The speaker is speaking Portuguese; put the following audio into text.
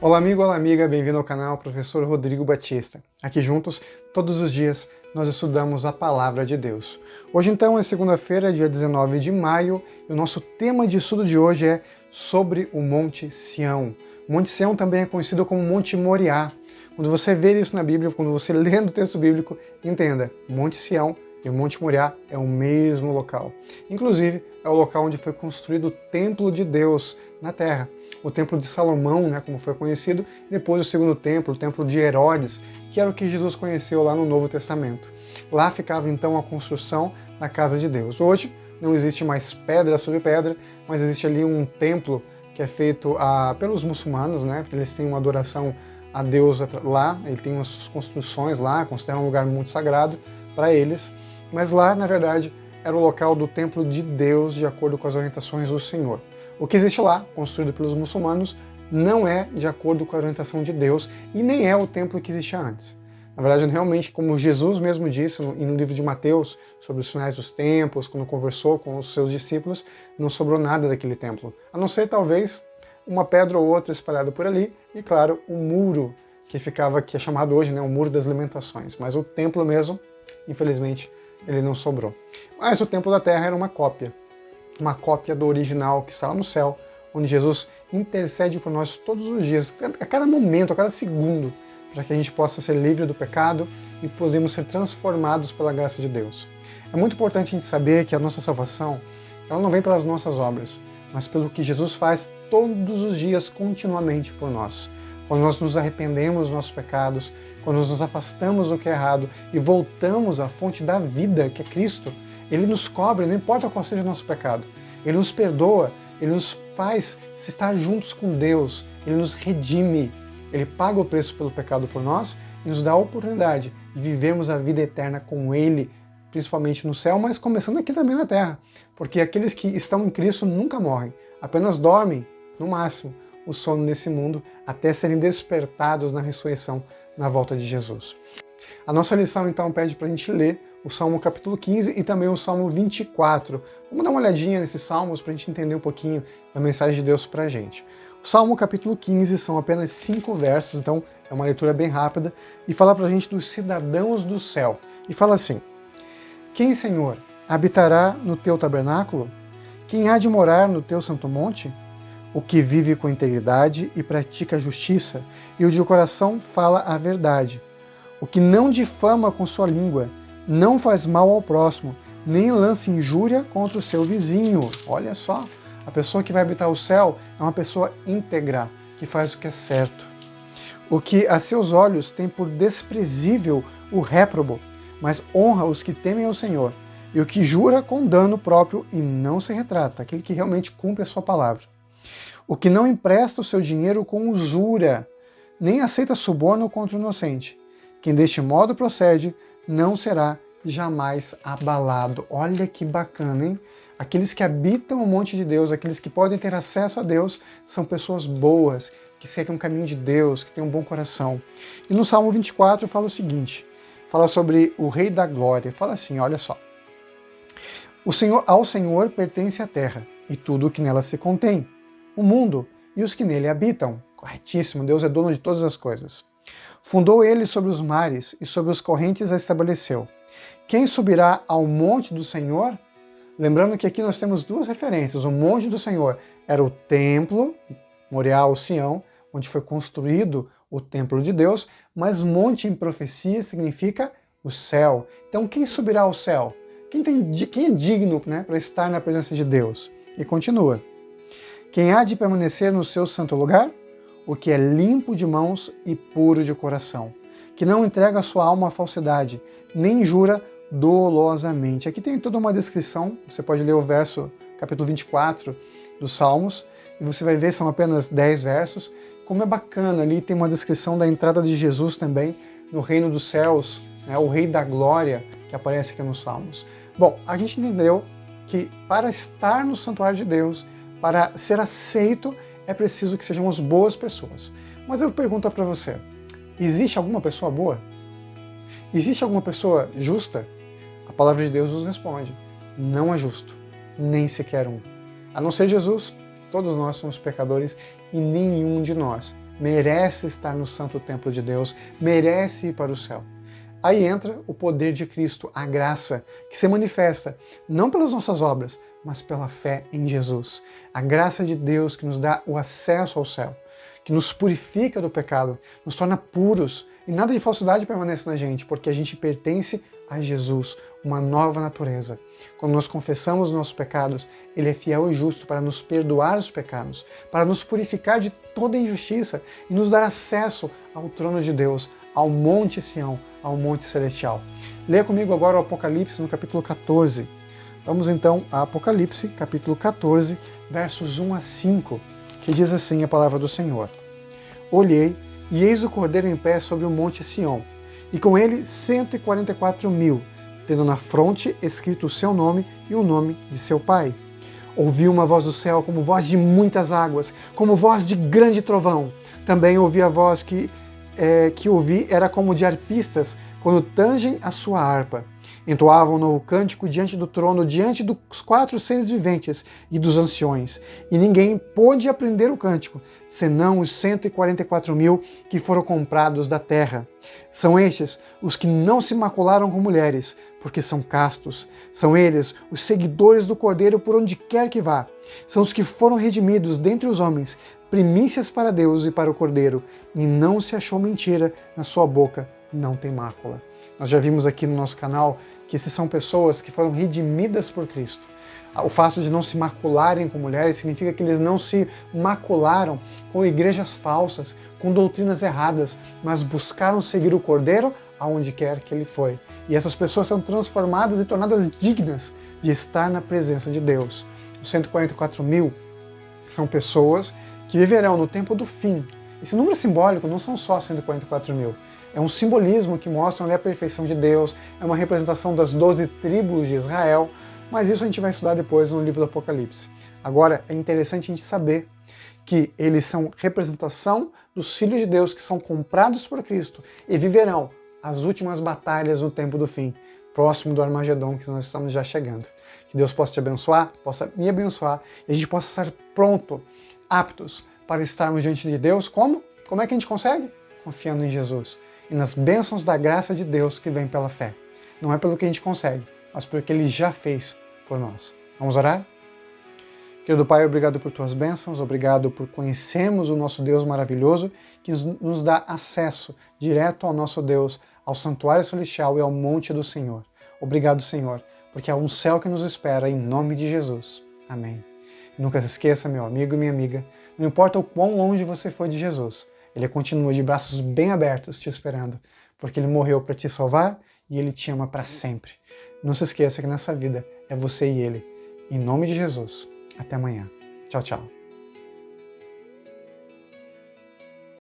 Olá amigo, olá amiga, bem-vindo ao canal Professor Rodrigo Batista. Aqui juntos, todos os dias, nós estudamos a Palavra de Deus. Hoje então é segunda-feira, dia 19 de maio, e o nosso tema de estudo de hoje é sobre o Monte Sião. O Monte Sião também é conhecido como Monte Moriá. Quando você vê isso na Bíblia, quando você lê no texto bíblico, entenda, Monte Sião e o Monte Moriá é o mesmo local. Inclusive, é o local onde foi construído o Templo de Deus na Terra. O Templo de Salomão, como foi conhecido, depois o segundo templo, o Templo de Herodes, que era o que Jesus conheceu lá no Novo Testamento. Lá ficava então a construção da Casa de Deus. Hoje não existe mais pedra sobre pedra, mas existe ali um templo que é feito pelos muçulmanos, eles têm uma adoração a Deus lá, ele tem as suas construções lá, consideram um lugar muito sagrado para eles, mas lá, na verdade, era o local do templo de Deus, de acordo com as orientações do Senhor. O que existe lá, construído pelos muçulmanos, não é de acordo com a orientação de Deus e nem é o templo que existia antes. Na verdade, realmente, como Jesus mesmo disse no livro de Mateus, sobre os sinais dos tempos, quando conversou com os seus discípulos, não sobrou nada daquele templo, a não ser talvez uma pedra ou outra espalhada por ali e, claro, o muro que é chamado hoje, o Muro das Lamentações. Mas o templo mesmo, infelizmente, ele não sobrou. Mas o templo da terra era uma cópia do original que está lá no céu, onde Jesus intercede por nós todos os dias, a cada momento, a cada segundo, para que a gente possa ser livre do pecado e podemos ser transformados pela graça de Deus. É muito importante a gente saber que a nossa salvação, ela não vem pelas nossas obras, mas pelo que Jesus faz todos os dias, continuamente por nós. Quando nós nos arrependemos dos nossos pecados, quando nós nos afastamos do que é errado e voltamos à fonte da vida, que é Cristo, Ele nos cobre, não importa qual seja o nosso pecado. Ele nos perdoa, Ele nos faz estar juntos com Deus, Ele nos redime. Ele paga o preço pelo pecado por nós e nos dá a oportunidade de vivermos a vida eterna com Ele, principalmente no céu, mas começando aqui também na terra. Porque aqueles que estão em Cristo nunca morrem, apenas dormem, no máximo, o sono nesse mundo, até serem despertados na ressurreição, na volta de Jesus. A nossa lição, então, pede para a gente ler o Salmo capítulo 15 e também o Salmo 24. Vamos dar uma olhadinha nesses salmos para a gente entender um pouquinho da mensagem de Deus para a gente. O Salmo capítulo 15 são apenas 5 versos, então é uma leitura bem rápida, e fala para a gente dos cidadãos do céu. E fala assim: Quem, Senhor, habitará no teu tabernáculo? Quem há de morar no teu santo monte? O que vive com integridade e pratica a justiça, e o de coração fala a verdade. O que não difama com sua língua, não faz mal ao próximo, nem lança injúria contra o seu vizinho. Olha só, a pessoa que vai habitar o céu é uma pessoa íntegra, que faz o que é certo. O que a seus olhos tem por desprezível o réprobo, mas honra os que temem ao Senhor. E o que jura com dano próprio e não se retrata, aquele que realmente cumpre a sua palavra. O que não empresta o seu dinheiro com usura, nem aceita suborno contra o inocente. Quem deste modo procede, não será jamais abalado. Olha que bacana, hein? Aqueles que habitam o monte de Deus, aqueles que podem ter acesso a Deus, são pessoas boas, que seguem o caminho de Deus, que têm um bom coração. E no Salmo 24 fala o seguinte, fala sobre o Rei da Glória, fala assim, olha só. Ao Senhor pertence a terra, e tudo o que nela se contém, o mundo e os que nele habitam. Corretíssimo, Deus é dono de todas as coisas. Fundou ele sobre os mares e sobre as correntes a estabeleceu. Quem subirá ao monte do Senhor? Lembrando que aqui nós temos duas referências. O monte do Senhor era o templo, Moriá ou Sião, onde foi construído o templo de Deus, mas monte em profecia significa o céu. Então quem subirá ao céu? Quem é digno para estar na presença de Deus? E continua. Quem há de permanecer no seu santo lugar? O que é limpo de mãos e puro de coração, que não entrega a sua alma à falsidade, nem jura dolosamente. Aqui tem toda uma descrição, você pode ler o capítulo 24 dos Salmos, e você vai ver, são apenas 10 versos, como é bacana, ali tem uma descrição da entrada de Jesus também no reino dos céus, o Rei da Glória, que aparece aqui nos Salmos. Bom, a gente entendeu que para estar no santuário de Deus, para ser aceito, é preciso que sejamos boas pessoas. Mas eu pergunto para você, existe alguma pessoa boa? Existe alguma pessoa justa? A palavra de Deus nos responde, não é justo, nem sequer um. A não ser Jesus, todos nós somos pecadores e nenhum de nós merece estar no santo templo de Deus, merece ir para o céu. Aí entra o poder de Cristo, a graça, que se manifesta não pelas nossas obras, mas pela fé em Jesus. A graça de Deus que nos dá o acesso ao céu, que nos purifica do pecado, nos torna puros, e nada de falsidade permanece na gente, porque a gente pertence a Jesus, uma nova natureza. Quando nós confessamos os nossos pecados, Ele é fiel e justo para nos perdoar os pecados, para nos purificar de toda injustiça e nos dar acesso ao trono de Deus, ao Monte Sião, ao Monte Celestial. Leia comigo agora o Apocalipse no capítulo 14. Vamos então a Apocalipse, capítulo 14, versos 1 a 5, que diz assim a palavra do Senhor. Olhei, e eis o Cordeiro em pé sobre o Monte Sião, e com ele 144.000, tendo na fronte escrito o seu nome e o nome de seu Pai. Ouvi uma voz do céu como voz de muitas águas, como voz de grande trovão. Também ouvi a voz que ouvi era como de arpistas quando tangem a sua harpa. Entoavam um novo cântico diante do trono, diante dos 4 seres viventes e dos anciões. E ninguém pôde aprender o cântico, senão os 144.000 que foram comprados da terra. São estes os que não se macularam com mulheres, porque são castos. São eles os seguidores do Cordeiro por onde quer que vá. São os que foram redimidos dentre os homens, primícias para Deus e para o Cordeiro, e não se achou mentira na sua boca, não tem mácula. Nós já vimos aqui no nosso canal que esses são pessoas que foram redimidas por Cristo. O fato de não se macularem com mulheres significa que eles não se macularam com igrejas falsas, com doutrinas erradas, mas buscaram seguir o Cordeiro aonde quer que ele foi. E essas pessoas são transformadas e tornadas dignas de estar na presença de Deus. Os 144.000 são pessoas que viverão no tempo do fim. Esse número simbólico não são só 144.000. É um simbolismo que mostra ali a perfeição de Deus, é uma representação das 12 tribos de Israel, mas isso a gente vai estudar depois no livro do Apocalipse. Agora, é interessante a gente saber que eles são representação dos filhos de Deus que são comprados por Cristo e viverão as últimas batalhas no tempo do fim, próximo do Armagedon, que nós estamos já chegando. Que Deus possa te abençoar, possa me abençoar, e a gente possa estar pronto, aptos para estarmos diante de Deus. Como? Como é que a gente consegue? Confiando em Jesus e nas bênçãos da graça de Deus que vem pela fé. Não é pelo que a gente consegue, mas pelo que Ele já fez por nós. Vamos orar? Querido Pai, obrigado por Tuas bênçãos, obrigado por conhecermos o nosso Deus maravilhoso, que nos dá acesso direto ao nosso Deus, ao santuário celestial e ao monte do Senhor. Obrigado, Senhor, porque há um céu que nos espera, em nome de Jesus. Amém. Nunca se esqueça, meu amigo e minha amiga, não importa o quão longe você foi de Jesus, Ele continua de braços bem abertos te esperando, porque Ele morreu para te salvar e Ele te ama para sempre. Não se esqueça que nessa vida é você e Ele. Em nome de Jesus. Até amanhã. Tchau, tchau.